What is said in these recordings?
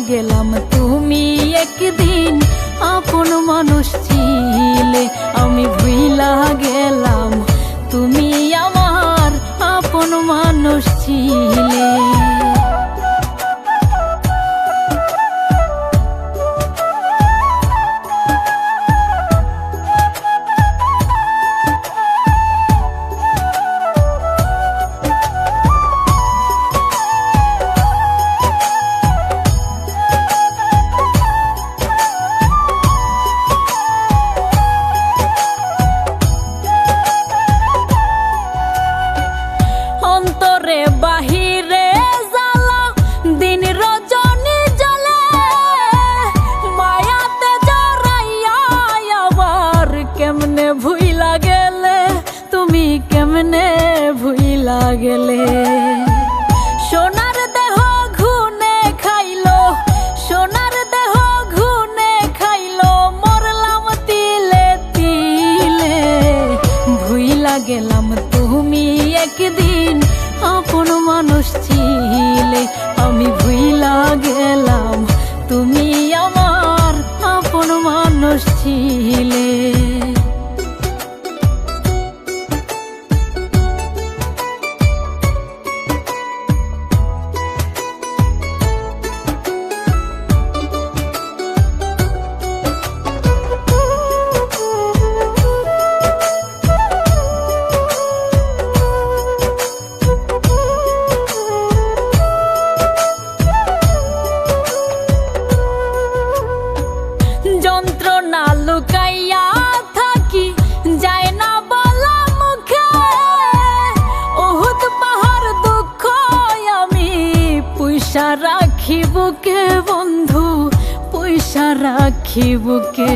গেলাম তুমি একদিন আপন মানুষ ছিলে। আমি ভুইলা গেলাম তুমি আমার আপন মানুষ ছিলে। অন্তরে বাহিরে জ্বালা দিন রজনী জ্বলে, মায়াতে জড়াইয়া আবার কেমনে ভুইলা গেলে তুমি, কেমনে ভুইলা গেলে। সোনার দেহ ঘুনে খাইলো, সোনার দেহ ঘুনে খাইলো, মরলাম তিলে তিলে। ভুইলা গেলাম তুমি একদিন আপন মানুষ ছিলে। আমি ভুইলা গেলাম তুমি আমার আপন মানুষ ছিলে। যন্ত্রণা লুকাইয়া থাকি যায় না বলা মুখে, উহুদ পাহাড় দুঃখ আমি পয়সা রাখি বুকে বন্ধু, পয়সা রাখি বুকে।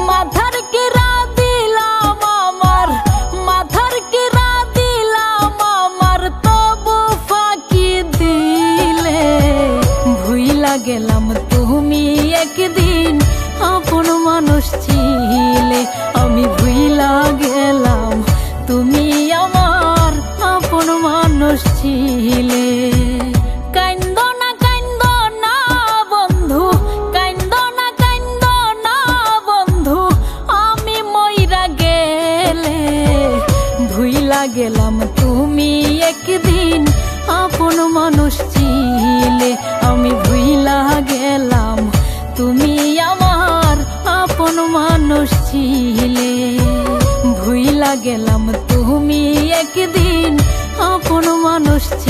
মাথার কিরা দিলাম আমার, মাথার কিরা দিলাম আমার, তবু ফাঁকি দিলে। ভুইলা গেলাম তুমি একদিন আপন মানুষ ছিলে। আমি ভুইলা গেলাম তুমি আমার আপন মানুষ ছিলে। কান্দো না বন্ধু, কান্দো না বন্ধু, আমি মইরা গেলে। ভুইলা গেলাম তুমি একদিন আপন মানুষ ছিলে। আমি ভুইলা গেলাম তুমি আমার আপন মানুষ ছিলে। ভুইলা গেলাম তুমি একদিন আপন মানুষ ছিলে।